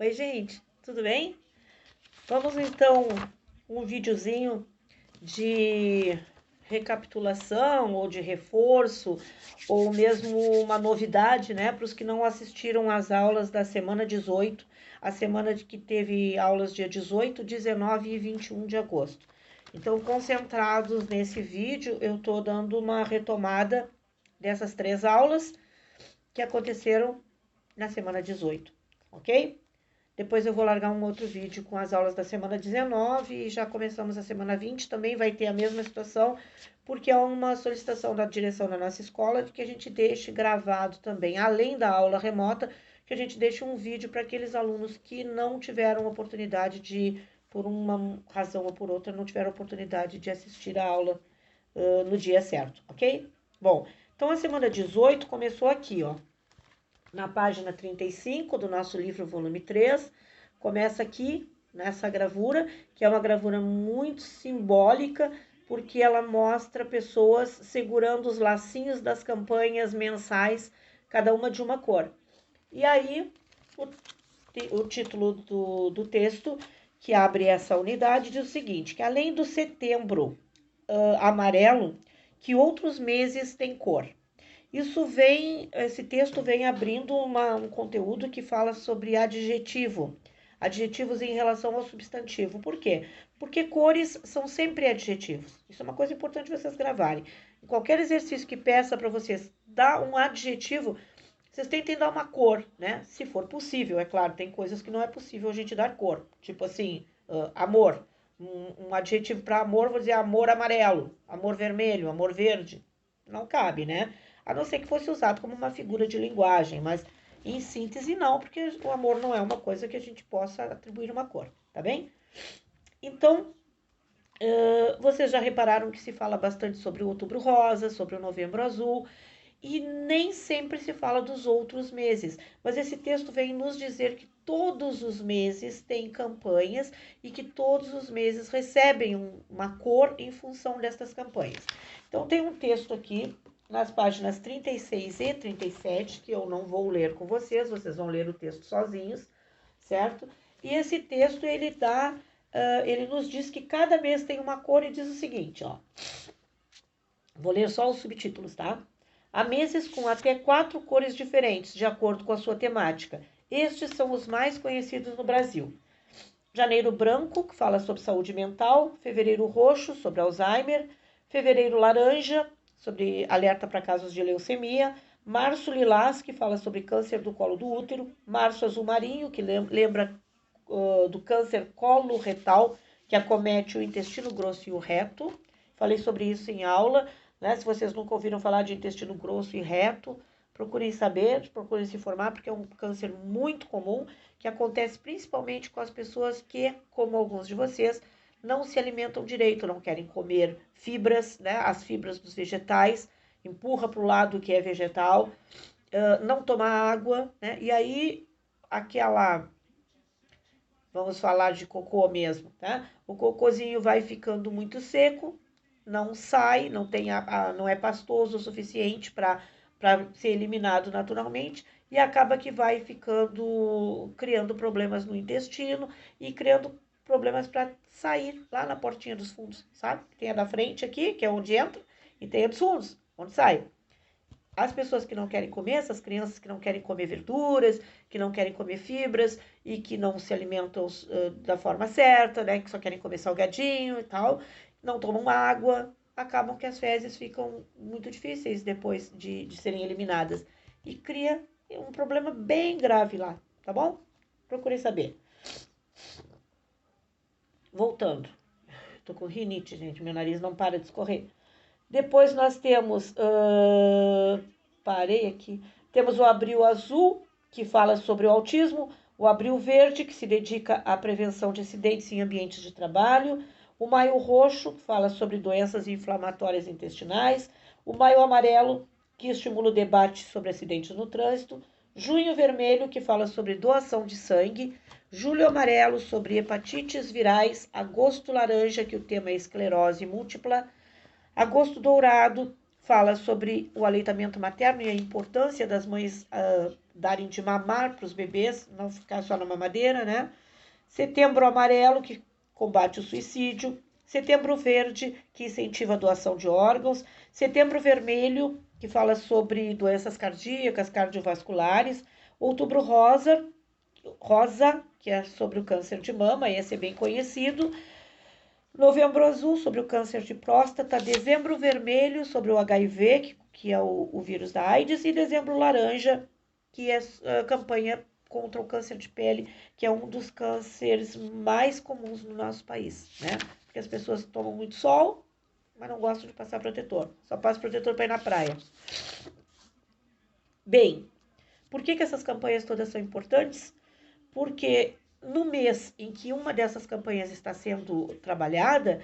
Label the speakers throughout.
Speaker 1: Oi, gente, tudo bem? Vamos então um videozinho de recapitulação ou de reforço ou mesmo uma novidade, né, para os que não assistiram às aulas da semana 18, a semana de que teve aulas dia 18, 19 e 21 de agosto. Então, concentrados nesse vídeo, eu estou dando uma retomada dessas 3 aulas que aconteceram na semana 18, ok? Depois eu vou largar um outro vídeo com as aulas da semana 19 e já começamos a semana 20, também vai ter a mesma situação, porque é uma solicitação da direção da nossa escola de que a gente deixe gravado também, além da aula remota, que a gente deixe um vídeo para aqueles alunos que não tiveram oportunidade de, por uma razão ou por outra, não tiveram oportunidade de assistir a aula no dia certo, ok? Bom, então a semana 18 começou aqui, ó, na página 35 do nosso livro, volume 3, começa aqui nessa gravura, que é uma gravura muito simbólica, porque ela mostra pessoas segurando os lacinhos das campanhas mensais, cada uma de uma cor. E aí, o título do texto, que abre essa unidade, diz o seguinte, que além do setembro amarelo, que outros meses têm cor. Esse texto vem abrindo um conteúdo que fala sobre adjetivos em relação ao substantivo. Por quê? Porque cores são sempre adjetivos. Isso é uma coisa importante vocês gravarem. Em qualquer exercício que peça para vocês dar um adjetivo, vocês tentem dar uma cor, né? Se for possível, é claro, tem coisas que não é possível a gente dar cor. Tipo assim, amor. Um adjetivo para amor, vou dizer amor amarelo, amor vermelho, amor verde. Não cabe, né? A não ser que fosse usado como uma figura de linguagem, mas em síntese não, porque o amor não é uma coisa que a gente possa atribuir uma cor, tá bem? Então, vocês já repararam que se fala bastante sobre o outubro rosa, sobre o novembro azul, e nem sempre se fala dos outros meses, mas esse texto vem nos dizer que todos os meses têm campanhas e que todos os meses recebem uma cor em função destas campanhas. Então tem um texto aqui nas páginas 36 e 37, que eu não vou ler com vocês vão ler o texto sozinhos, certo? E esse texto ele nos diz que cada mês tem uma cor e diz o seguinte, ó. Vou ler só os subtítulos, tá? Há meses com até 4 cores diferentes, de acordo com a sua temática. Estes são os mais conhecidos no Brasil. Janeiro branco, que fala sobre saúde mental. Fevereiro roxo, sobre Alzheimer. Fevereiro laranja, sobre alerta para casos de leucemia. Março lilás, que fala sobre câncer do colo do útero. Março azul marinho, que lembra do câncer coloretal, que acomete o intestino grosso e o reto. Falei sobre isso em aula. Né? Se vocês nunca ouviram falar de intestino grosso e reto, procurem saber, procurem se informar, porque é um câncer muito comum, que acontece principalmente com as pessoas que, como alguns de vocês, não se alimentam direito, não querem comer fibras, né? As fibras dos vegetais, empurra para o lado que é vegetal, não toma água, né? E aí, vamos falar de cocô mesmo, tá? O cocôzinho vai ficando muito seco, não sai, não é pastoso o suficiente para ser eliminado naturalmente e acaba que vai criando problemas no intestino e criando problemas para sair lá na portinha dos fundos, sabe? Tem a da frente aqui, que é onde entra, e tem a dos fundos, onde sai. As pessoas que não querem comer, essas crianças que não querem comer verduras, que não querem comer fibras e que não se alimentam da forma certa, né? Que só querem comer salgadinho e tal, não tomam água, acabam que as fezes ficam muito difíceis depois de serem eliminadas. E cria um problema bem grave lá, tá bom? Procurem saber. Voltando. Tô com rinite, gente, meu nariz não para de escorrer. Depois nós temos, parei aqui, temos o Abril Azul, que fala sobre o autismo, o Abril Verde, que se dedica à prevenção de acidentes em ambientes de trabalho, o Maio Roxo, que fala sobre doenças inflamatórias intestinais, o Maio Amarelo, que estimula o debate sobre acidentes no trânsito, Junho Vermelho, que fala sobre doação de sangue, Julho Amarelo, sobre hepatites virais, Agosto Laranja, que o tema é esclerose múltipla, Agosto Dourado fala sobre o aleitamento materno e a importância das mães darem de mamar para os bebês, não ficar só na mamadeira, né? Setembro Amarelo, que combate o suicídio. Setembro Verde, que incentiva a doação de órgãos. Setembro Vermelho, que fala sobre doenças cardíacas, cardiovasculares. Outubro Rosa, que é sobre o câncer de mama, esse é bem conhecido. Novembro Azul, sobre o câncer de próstata. Dezembro Vermelho, sobre o HIV, que é o vírus da AIDS. E Dezembro Laranja, que é a campanha contra o câncer de pele, que é um dos cânceres mais comuns no nosso país, né? Porque as pessoas tomam muito sol, mas não gostam de passar protetor. Só passa protetor para ir na praia. Bem, por que essas campanhas todas são importantes? Porque no mês em que uma dessas campanhas está sendo trabalhada,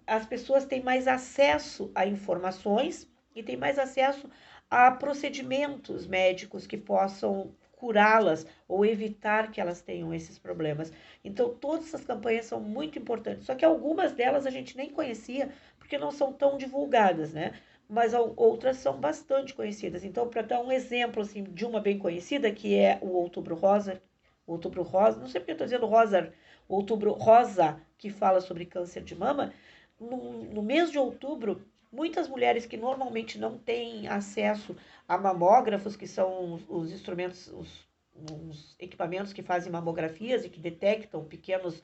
Speaker 1: as pessoas têm mais acesso a informações e têm mais acesso a procedimentos médicos que possam curá-las ou evitar que elas tenham esses problemas. Então, todas essas campanhas são muito importantes, só que algumas delas a gente nem conhecia porque não são tão divulgadas, né? Mas outras são bastante conhecidas. Então, para dar um exemplo assim, de uma bem conhecida, que é o Outubro Rosa, não sei porque eu estou dizendo rosa, Outubro Rosa, que fala sobre câncer de mama, no mês de outubro, muitas mulheres que normalmente não têm acesso a mamógrafos, que são os instrumentos, os equipamentos que fazem mamografias e que detectam pequenos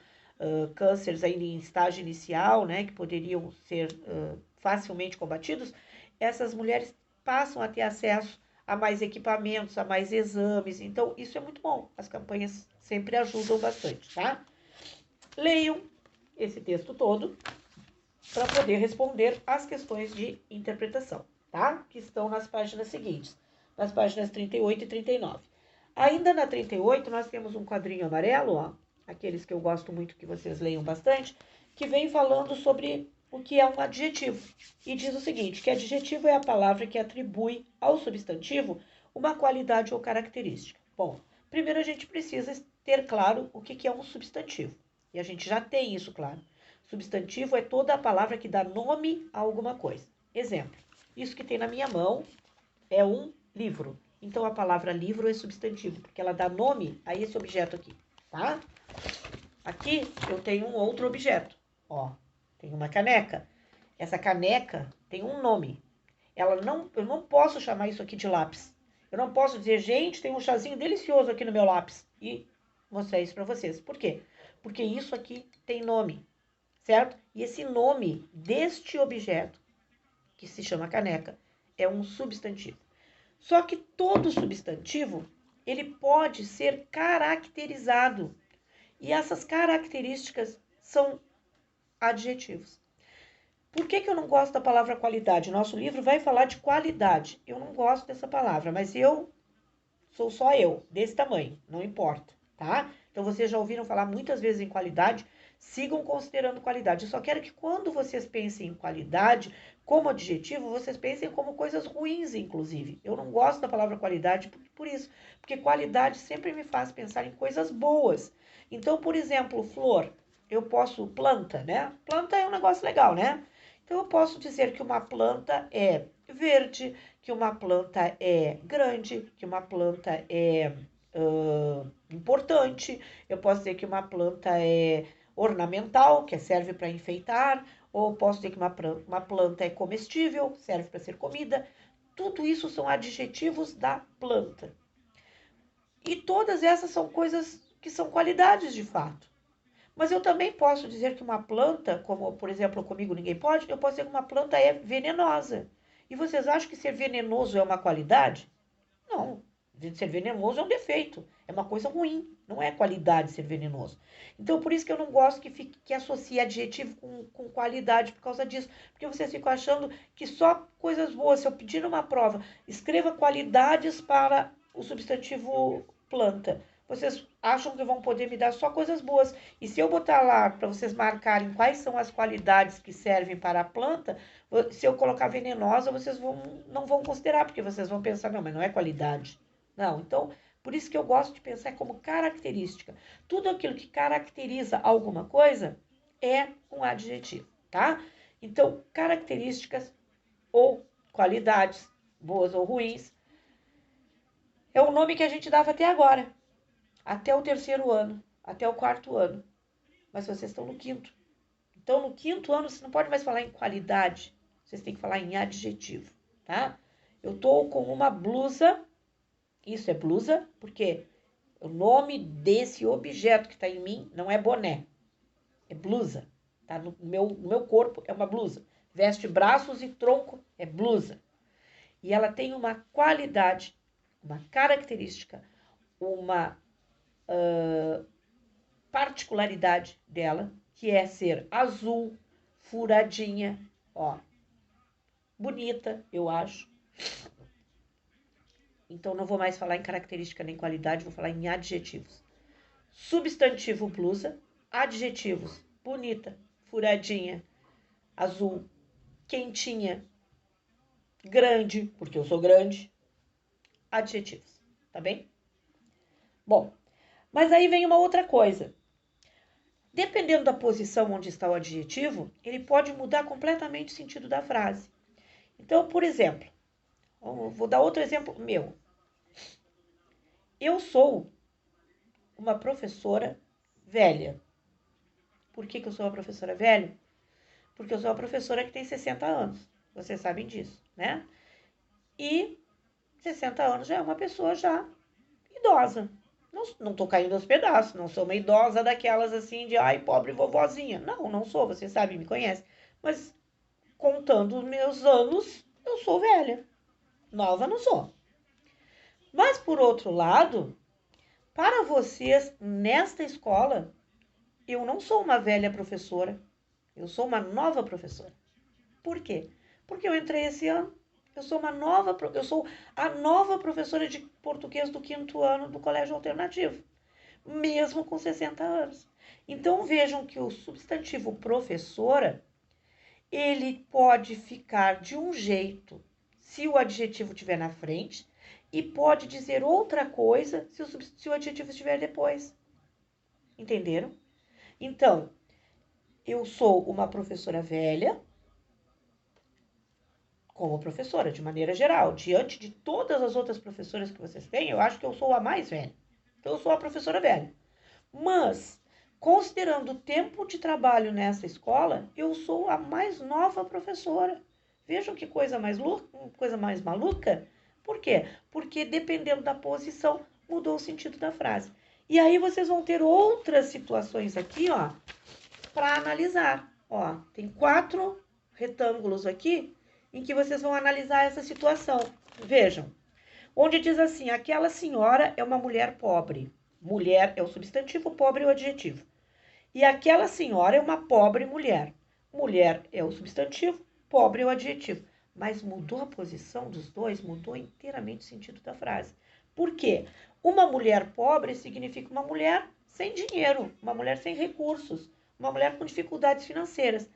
Speaker 1: cânceres ainda em estágio inicial, né, que poderiam ser facilmente combatidos, essas mulheres passam a ter acesso a mais equipamentos, a mais exames. Então, isso é muito bom. As campanhas sempre ajudam bastante, tá? Leiam esse texto todo para poder responder às questões de interpretação, tá? Que estão nas páginas seguintes, nas páginas 38 e 39. Ainda na 38, nós temos um quadrinho amarelo, ó, aqueles que eu gosto muito que vocês leiam bastante, que vem falando sobre o que é um adjetivo. E diz o seguinte, que adjetivo é a palavra que atribui ao substantivo uma qualidade ou característica. Bom, primeiro a gente precisa ter claro o que é um substantivo. E a gente já tem isso claro. Substantivo é toda a palavra que dá nome a alguma coisa. Exemplo, isso que tem na minha mão é um livro. Então, a palavra livro é substantivo, porque ela dá nome a esse objeto aqui, tá? Aqui eu tenho um outro objeto, ó. Tem uma caneca. Essa caneca tem um nome. Eu não posso chamar isso aqui de lápis. Eu não posso dizer, gente, tem um chazinho delicioso aqui no meu lápis. E mostrar isso para vocês. Por quê? Porque isso aqui tem nome, certo? E esse nome deste objeto, que se chama caneca, é um substantivo. Só que todo substantivo, ele pode ser caracterizado. E essas características são adjetivos. Por que eu não gosto da palavra qualidade? Nosso livro vai falar de qualidade. Eu não gosto dessa palavra, mas eu sou só eu, desse tamanho, não importa, tá? Então, vocês já ouviram falar muitas vezes em qualidade, sigam considerando qualidade. Eu só quero que quando vocês pensem em qualidade, como adjetivo, vocês pensem como coisas ruins, inclusive. Eu não gosto da palavra qualidade por isso, porque qualidade sempre me faz pensar em coisas boas. Então, por exemplo, flor, planta, né? Planta é um negócio legal, né? Então, eu posso dizer que uma planta é verde, que uma planta é grande, que uma planta é importante. Eu posso dizer que uma planta é ornamental, que serve para enfeitar, ou posso dizer que uma planta é comestível, serve para ser comida. Tudo isso são adjetivos da planta. E todas essas são coisas que são qualidades de fato. Mas eu também posso dizer que uma planta, como por exemplo comigo ninguém pode, eu posso dizer que uma planta é venenosa. E vocês acham que ser venenoso é uma qualidade? Não. Ser venenoso é um defeito. É uma coisa ruim. Não é qualidade ser venenoso. Então, por isso que eu não gosto que associe adjetivo com qualidade por causa disso. Porque vocês ficam achando que só coisas boas. Se eu pedir numa prova, escreva qualidades para o substantivo planta. Vocês acham que vão poder me dar só coisas boas. E se eu botar lá para vocês marcarem quais são as qualidades que servem para a planta, se eu colocar venenosa, vocês não vão considerar, porque vocês vão pensar, não, mas não é qualidade. Não, então, por isso que eu gosto de pensar como característica. Tudo aquilo que caracteriza alguma coisa é um adjetivo, tá? Então, características ou qualidades, boas ou ruins, É o nome que a gente dava até agora, até o terceiro ano, até o quarto ano. Mas vocês estão no quinto. Então, no quinto ano, você não pode mais falar em qualidade. Vocês têm que falar em adjetivo, tá? Eu tô com uma blusa. Isso é blusa, porque o nome desse objeto que está em mim não é boné, é blusa. Tá? No meu corpo é uma blusa. Veste braços e tronco, é blusa. E ela tem uma qualidade, uma característica, uma particularidade dela, que é ser azul, furadinha, ó, bonita, eu acho. Então não vou mais falar em característica nem qualidade, vou falar em adjetivos. Substantivo blusa, adjetivos bonita, furadinha, azul, quentinha, grande, porque eu sou grande, adjetivos, tá bem? Bom, mas aí vem uma outra coisa. Dependendo da posição onde está o adjetivo, ele pode mudar completamente o sentido da frase. Então, por exemplo, vou dar outro exemplo meu. Eu sou uma professora velha. Por que eu sou uma professora velha? Porque eu sou uma professora que tem 60 anos. Vocês sabem disso, né? E 60 anos já é uma pessoa já idosa. Não tô caindo aos pedaços, não sou uma idosa daquelas assim de ai, pobre vovozinha. Não, não sou, vocês sabem, me conhecem. Mas contando os meus anos, eu sou velha. Nova não sou. Mas por outro lado, para vocês, nesta escola, eu não sou uma velha professora, eu sou uma nova professora. Por quê? Porque eu entrei esse ano, eu sou a nova professora de português do quinto ano do colégio alternativo, mesmo com 60 anos. Então vejam que o substantivo professora, ele pode ficar de um jeito se o adjetivo estiver na frente e pode dizer outra coisa se o adjetivo estiver depois. Entenderam? Então, eu sou uma professora velha, como professora, de maneira geral. Diante de todas as outras professoras que vocês têm, eu acho que eu sou a mais velha. Então, eu sou a professora velha. Mas, considerando o tempo de trabalho nessa escola, eu sou a mais nova professora. Vejam que coisa mais maluca. Por quê? Porque dependendo da posição, mudou o sentido da frase. E aí vocês vão ter outras situações aqui, ó, para analisar. Ó, tem 4 retângulos aqui em que vocês vão analisar essa situação. Vejam, onde diz assim, aquela senhora é uma mulher pobre. Mulher é o substantivo, pobre é o adjetivo. E aquela senhora é uma pobre mulher. Mulher é o substantivo, pobre é o adjetivo. Mas mudou a posição dos dois, mudou inteiramente o sentido da frase. Por quê? Uma mulher pobre significa uma mulher sem dinheiro, uma mulher sem recursos, uma mulher com dificuldades financeiras.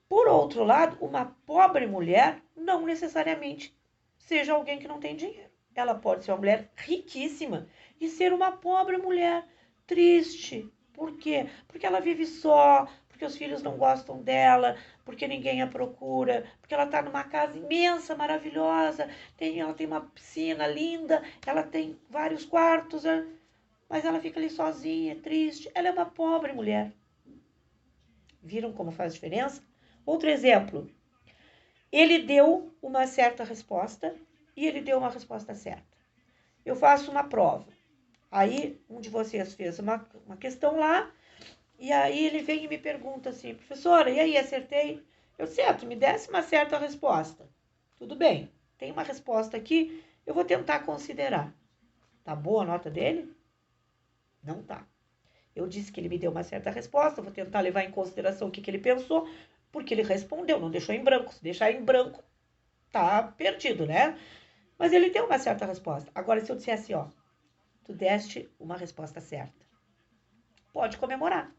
Speaker 1: Por outro lado, uma pobre mulher não necessariamente seja alguém que não tem dinheiro. Ela pode ser uma mulher riquíssima e ser uma pobre mulher triste. Por quê? Porque ela vive só, porque os filhos não gostam dela, porque ninguém a procura, porque ela está numa casa imensa, maravilhosa, ela tem uma piscina linda, ela tem vários quartos, mas ela fica ali sozinha, triste. Ela é uma pobre mulher. Viram como faz diferença? Outro exemplo. Ele deu uma certa resposta e ele deu uma resposta certa. Eu faço uma prova. Aí, um de vocês fez uma questão lá, e aí ele vem e me pergunta assim, professora, e aí, acertei? Eu, certo, me desse uma certa resposta. Tudo bem, tem uma resposta aqui, eu vou tentar considerar. Tá boa a nota dele? Não tá. Eu disse que ele me deu uma certa resposta, vou tentar levar em consideração o que ele pensou, porque ele respondeu, não deixou em branco. Se deixar em branco, tá perdido, né? Mas ele deu uma certa resposta. Agora, se eu dissesse, ó, tu deste uma resposta certa, pode comemorar,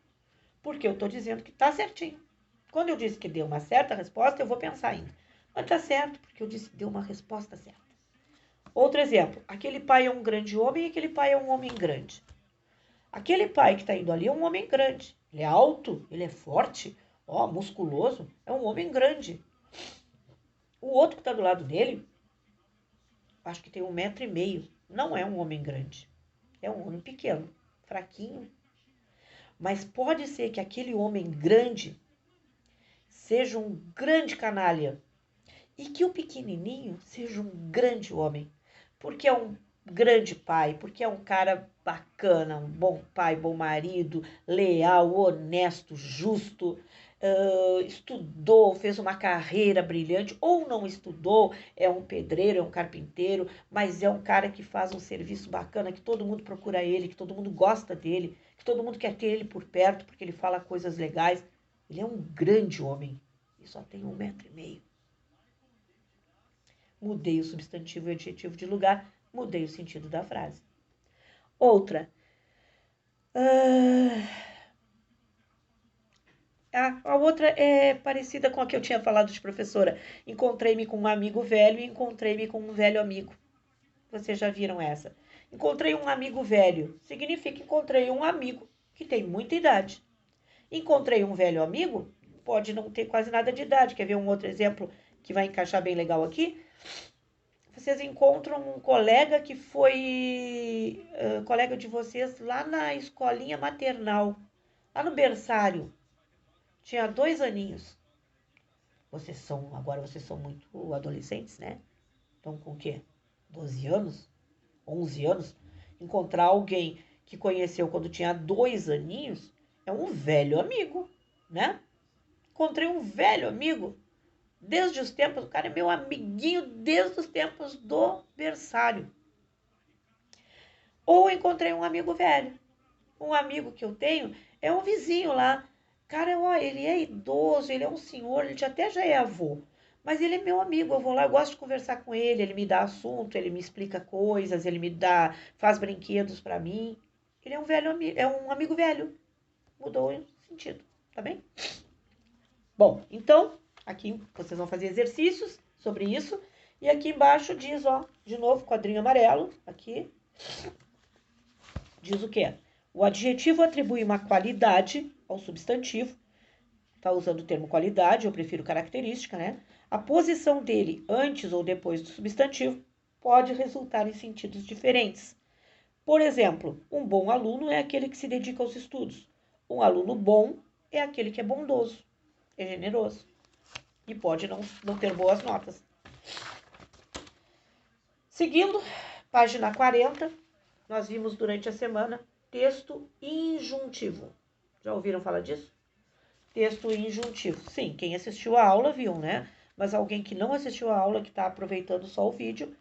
Speaker 1: porque eu tô dizendo que tá certinho. Quando eu disse que deu uma certa resposta, eu vou pensar ainda. Mas tá certo, porque eu disse que deu uma resposta certa. Outro exemplo, aquele pai é um grande homem e aquele pai é um homem grande. Aquele pai que está indo ali é um homem grande. Ele é alto, ele é forte, ó, musculoso, é um homem grande. O outro que está do lado dele, acho que tem 1,5 m. não é um homem grande. É um homem pequeno, fraquinho. Mas pode ser que aquele homem grande seja um grande canalha e que o pequenininho seja um grande homem, porque é um grande pai, porque é um cara bacana, um bom pai, bom marido, leal, honesto, justo, estudou, fez uma carreira brilhante, ou não estudou, é um pedreiro, é um carpinteiro, mas é um cara que faz um serviço bacana, que todo mundo procura ele, que todo mundo gosta dele, que todo mundo quer ter ele por perto, porque ele fala coisas legais. Ele é um grande homem e só tem 1,5 m. Mudei o substantivo e o adjetivo de lugar, mudei o sentido da frase. Outra. A outra é parecida com a que eu tinha falado de professora. Encontrei-me com um amigo velho e encontrei-me com um velho amigo. Vocês já viram essa? Encontrei um amigo velho. Significa que encontrei um amigo que tem muita idade. Encontrei um velho amigo, pode não ter quase nada de idade. Quer ver um outro exemplo que vai encaixar bem legal aqui? Vocês encontram um colega que foi colega de vocês lá na escolinha maternal, lá no berçário. Tinha 2 aninhos. Agora vocês são muito adolescentes, né? Estão com o quê? 12 anos? 11 anos? Encontrar alguém que conheceu quando tinha 2 aninhos é um velho amigo, né? Encontrei um velho amigo desde os tempos, o cara é meu amiguinho desde os tempos do berçário. Ou encontrei um amigo velho. Um amigo que eu tenho é um vizinho lá. Cara, ó, ele é idoso, ele é um senhor, ele até já é avô. Mas ele é meu amigo, eu vou lá, eu gosto de conversar com ele me dá assunto, ele me explica coisas, ele me dá, faz brinquedos pra mim. Ele é um velho amigo, é um amigo velho. Mudou o sentido, tá bem? Bom, então, aqui vocês vão fazer exercícios sobre isso. E aqui embaixo diz, ó, de novo, quadrinho amarelo, aqui. Diz o quê? O adjetivo atribui uma qualidade ao substantivo. Está usando o termo qualidade, eu prefiro característica, né? A posição dele antes ou depois do substantivo pode resultar em sentidos diferentes. Por exemplo, um bom aluno é aquele que se dedica aos estudos. Um aluno bom é aquele que é bondoso, é generoso e pode não ter boas notas. Seguindo, página 40, nós vimos durante a semana texto injuntivo. Já ouviram falar disso? Texto injuntivo. Sim, quem assistiu a aula viu, né? Mas alguém que não assistiu a aula, que está aproveitando só o vídeo,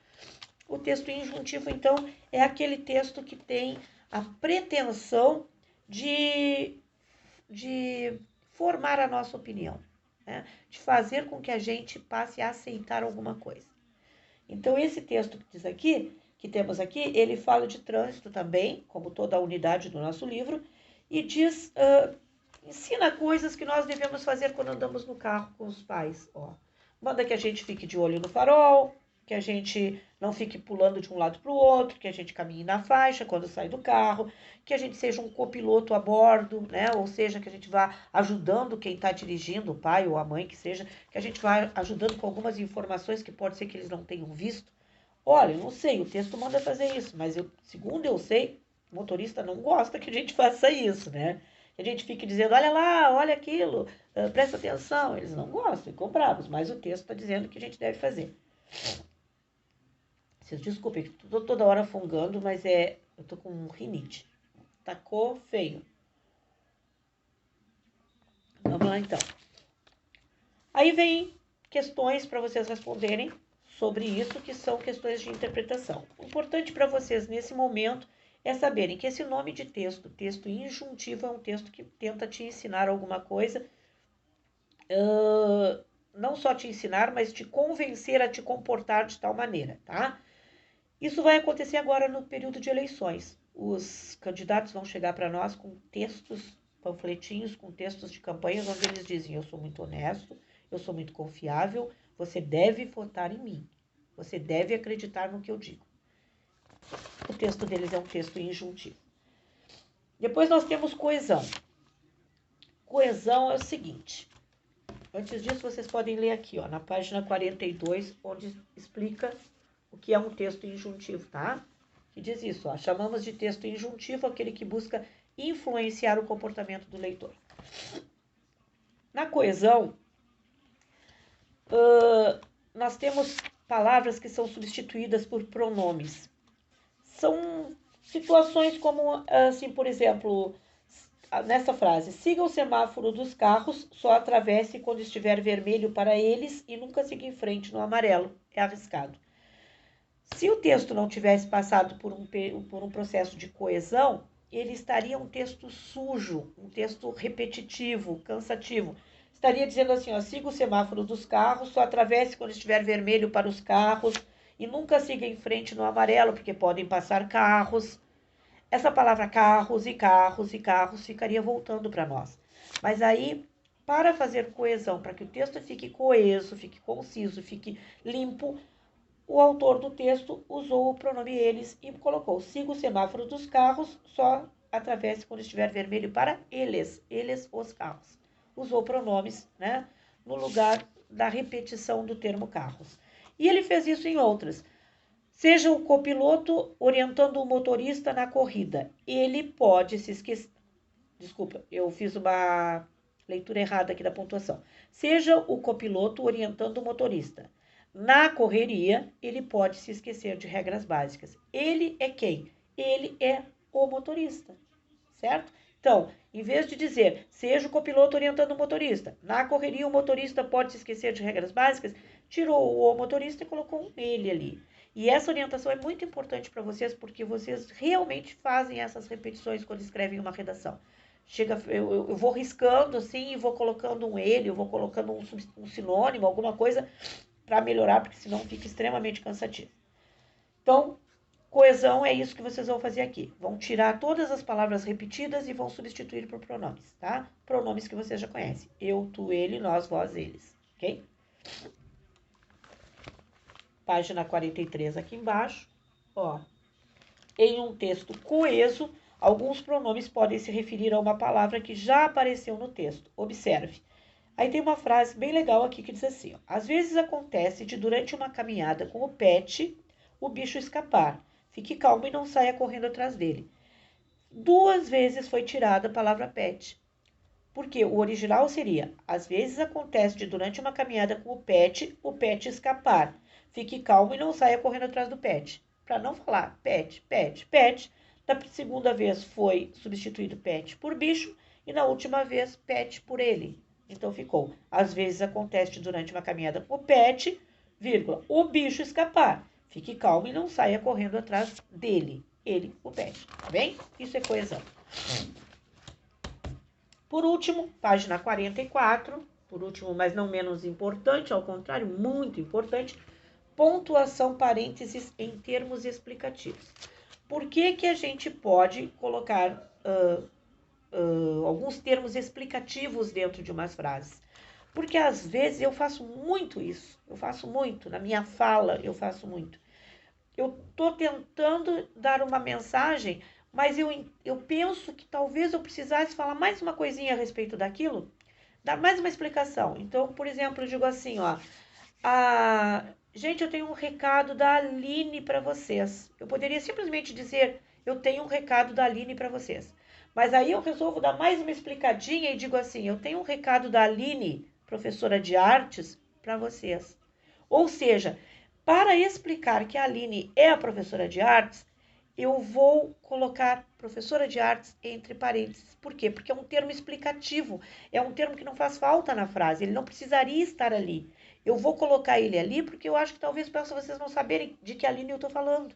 Speaker 1: o texto injuntivo, então, é aquele texto que tem a pretensão de formar a nossa opinião, né? De fazer com que a gente passe a aceitar alguma coisa. Então, esse texto que diz aqui, que temos aqui, ele fala de trânsito também, como toda a unidade do nosso livro, e diz, ensina coisas que nós devemos fazer quando andamos no carro com os pais. Ó, manda que a gente fique de olho no farol, que a gente não fique pulando de um lado para o outro, que a gente caminhe na faixa quando sai do carro, que a gente seja um copiloto a bordo, né? Ou seja, que a gente vá ajudando quem está dirigindo, o pai ou a mãe que seja, que a gente vá ajudando com algumas informações que pode ser que eles não tenham visto. Olha, eu não sei, o texto manda fazer isso, mas segundo eu sei, o motorista não gosta que a gente faça isso, né? Que a gente fique dizendo, olha lá, olha aquilo, presta atenção. Eles não gostam, ficam bravos, mas o texto está dizendo que a gente deve fazer. Vocês desculpem, estou toda hora fungando, mas eu tô com rinite. Tacou feio. Vamos lá, então. Aí vem questões para vocês responderem sobre isso, que são questões de interpretação. O importante para vocês nesse momento é saberem que esse nome de texto, texto injuntivo, é um texto que tenta te ensinar alguma coisa, não só te ensinar, mas te convencer a te comportar de tal maneira, tá? Isso vai acontecer agora no período de eleições. Os candidatos vão chegar para nós com textos, panfletinhos, com textos de campanhas, onde eles dizem, eu sou muito honesto, eu sou muito confiável, você deve votar em mim, você deve acreditar no que eu digo. O texto deles é um texto injuntivo. Depois nós temos coesão. Coesão é o seguinte, antes disso vocês podem ler aqui, ó, na página 42, onde explica o que é um texto injuntivo, tá? que diz isso, ó, chamamos de texto injuntivo aquele que busca influenciar o comportamento do leitor. Na coesão, nós temos palavras que são substituídas por pronomes. São situações como, assim, por exemplo, nessa frase, siga o semáforo dos carros, só atravesse quando estiver vermelho para eles e nunca siga em frente no amarelo. É arriscado. Se o texto não tivesse passado por um processo de coesão, ele estaria um texto sujo, um texto repetitivo, cansativo. Estaria dizendo assim, ó, siga o semáforo dos carros, só atravesse quando estiver vermelho para os carros e nunca siga em frente no amarelo, porque podem passar carros. Essa palavra carros e carros e carros ficaria voltando para nós. Mas aí, para fazer coesão, para que o texto fique coeso, fique conciso, fique limpo, o autor do texto usou o pronome eles e colocou, siga o semáforo dos carros, só atravesse quando estiver vermelho para eles, os carros. Usou pronomes, né, no lugar da repetição do termo carros. E ele fez isso em outras. Seja o copiloto orientando o motorista na corrida. Ele pode se esquecer. Desculpa, eu fiz uma leitura errada aqui da pontuação. Seja o copiloto orientando o motorista. Na correria, ele pode se esquecer de regras básicas. Ele é quem? Ele é o motorista, certo? Então, em vez de dizer, seja o copiloto orientando o motorista, na correria o motorista pode se esquecer de regras básicas, tirou o motorista e colocou um ele ali. E essa orientação é muito importante para vocês, porque vocês realmente fazem essas repetições quando escrevem uma redação. Eu vou riscando assim e vou colocando um ele, eu vou colocando um sinônimo, alguma coisa para melhorar, porque senão fica extremamente cansativo. Então, coesão é isso que vocês vão fazer aqui. Vão tirar todas as palavras repetidas e vão substituir por pronomes, tá? Pronomes que vocês já conhecem. Eu, tu, ele, nós, vós, eles, ok? Página 43 aqui embaixo, ó. Em um texto coeso, alguns pronomes podem se referir a uma palavra que já apareceu no texto. Observe. Aí tem uma frase bem legal aqui que diz assim, ó, às vezes acontece de durante uma caminhada com o pet, o bicho escapar. Fique calmo e não saia correndo atrás dele. 2 vezes foi tirada a palavra pet. Porque o original seria, às vezes acontece de durante uma caminhada com o pet escapar. Fique calmo e não saia correndo atrás do pet. Para não falar pet, pet, pet. Da segunda vez foi substituído pet por bicho e na última vez pet por ele. Então ficou, às vezes acontece durante uma caminhada com o pet, vírgula, o bicho escapar. Fique calmo e não saia correndo atrás dele, ele, o pet. Tá bem? Isso é coesão. Por último, página 44, por último, mas não menos importante, ao contrário, muito importante, pontuação parênteses em termos explicativos. Por que que a gente pode colocar alguns termos explicativos dentro de umas frases? Porque às vezes eu faço muito isso, na minha fala eu faço muito. Eu estou tentando dar uma mensagem, mas eu penso que talvez eu precisasse falar mais uma coisinha a respeito daquilo, dar mais uma explicação. Então, por exemplo, eu digo assim, ó, gente, eu tenho um recado da Aline para vocês. Eu poderia simplesmente dizer, eu tenho um recado da Aline para vocês. Mas aí eu resolvo dar mais uma explicadinha e digo assim, eu tenho um recado da Aline, professora de artes, para vocês. Ou seja, para explicar que a Aline é a professora de artes, eu vou colocar professora de artes entre parênteses. Por quê? Porque é um termo explicativo, é um termo que não faz falta na frase, ele não precisaria estar ali. Eu vou colocar ele ali porque eu acho que talvez possa vocês não saberem de que Aline eu estou falando,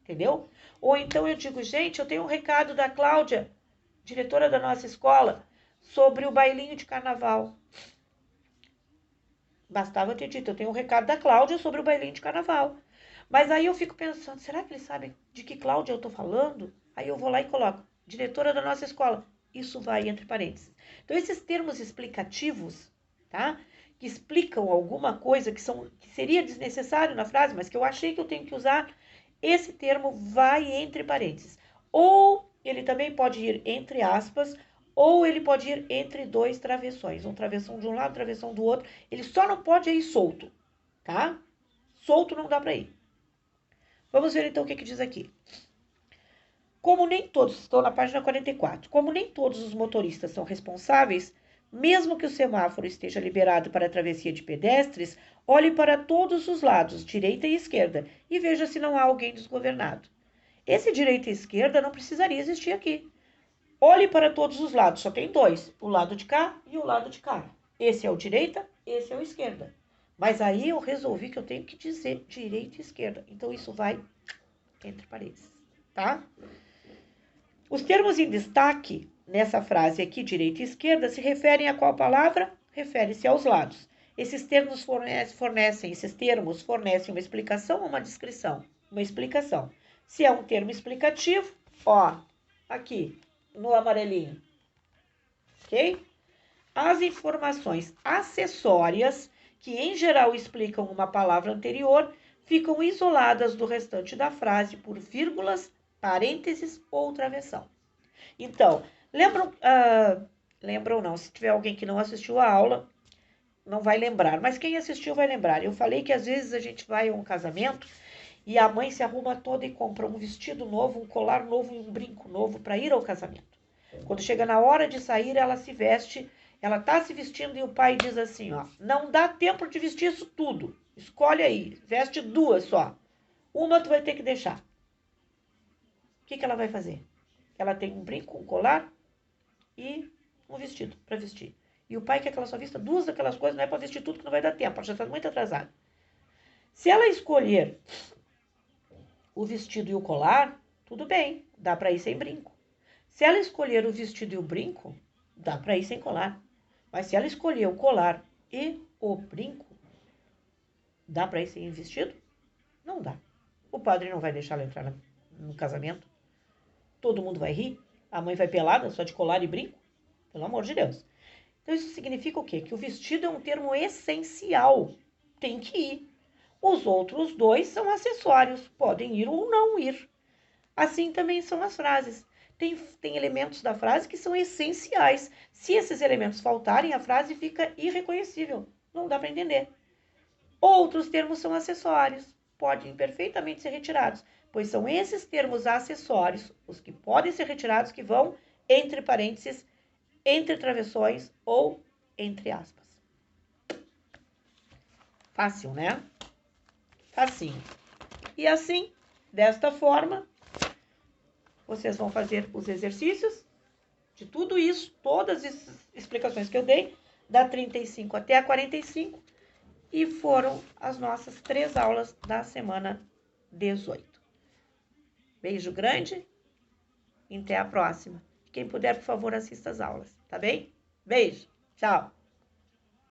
Speaker 1: entendeu? Ou então eu digo, gente, eu tenho um recado da Cláudia, diretora da nossa escola, sobre o bailinho de carnaval. Bastava ter dito, eu tenho um recado da Cláudia sobre o bailinho de carnaval. Mas aí eu fico pensando, será que eles sabem de que Cláudia eu estou falando? Aí eu vou lá e coloco, diretora da nossa escola. Isso vai entre parênteses. Então, esses termos explicativos, tá? Que explicam alguma coisa que seria desnecessário na frase, mas que eu achei que eu tenho que usar, esse termo vai entre parênteses. Ou ele também pode ir entre aspas, ou ele pode ir entre dois travessões. Um travessão de um lado, travessão do outro. Ele só não pode ir solto, tá? Solto não dá para ir. Vamos ver então o que diz aqui. Como nem todos, estou na página 44, como nem todos os motoristas são responsáveis, mesmo que o semáforo esteja liberado para a travessia de pedestres, olhe para todos os lados, direita e esquerda, e veja se não há alguém desgovernado. Esse direita e esquerda não precisaria existir aqui. Olhe para todos os lados, só tem dois, o lado de cá e o lado de cá. Esse é o direita, esse é o esquerda. Mas aí eu resolvi que eu tenho que dizer direita e esquerda. Então isso vai entre parênteses, tá? Os termos em destaque nessa frase aqui, direita e esquerda, se referem a qual palavra? Refere-se aos lados. Esses termos fornecem uma explicação ou uma descrição? Uma explicação. Se é um termo explicativo, ó, aqui, no amarelinho, ok? As informações acessórias, que em geral explicam uma palavra anterior, ficam isoladas do restante da frase por vírgulas, parênteses ou travessão. Então, lembram não, se tiver alguém que não assistiu a aula, não vai lembrar, mas quem assistiu vai lembrar. Eu falei que às vezes a gente vai a um casamento e a mãe se arruma toda e compra um vestido novo, um colar novo e um brinco novo para ir ao casamento. Quando chega na hora de sair, ela se veste, ela tá se vestindo e o pai diz assim, ó, não dá tempo de vestir isso tudo, escolhe aí, veste duas só, uma tu vai ter que deixar. O que ela vai fazer? Ela tem um brinco, um colar e um vestido para vestir. E o pai quer que ela só vista duas daquelas coisas, não é para vestir tudo que não vai dar tempo, ela já está muito atrasada. Se ela escolher o vestido e o colar, tudo bem, dá para ir sem brinco. Se ela escolher o vestido e o brinco, dá para ir sem colar. Mas se ela escolher o colar e o brinco, dá para ir sem vestido? Não dá. O padre não vai deixar ela entrar no casamento. Todo mundo vai rir. A mãe vai pelada, só de colar e brinco. Pelo amor de Deus. Então isso significa o quê? Que o vestido é um termo essencial. Tem que ir. Os outros dois são acessórios. Podem ir ou não ir. Assim também são as frases. Tem elementos da frase que são essenciais. Se esses elementos faltarem, a frase fica irreconhecível. Não dá para entender. Outros termos são acessórios. Podem perfeitamente ser retirados, pois são esses termos acessórios, os que podem ser retirados, que vão entre parênteses, entre travessões ou entre aspas. Fácil, né? Facinho. E assim, desta forma, vocês vão fazer os exercícios de tudo isso, todas as explicações que eu dei, da 35 até a 45, e foram as nossas 3 aulas da semana 18. Beijo grande e até a próxima. Quem puder, por favor, assista as aulas, tá bem? Beijo, tchau!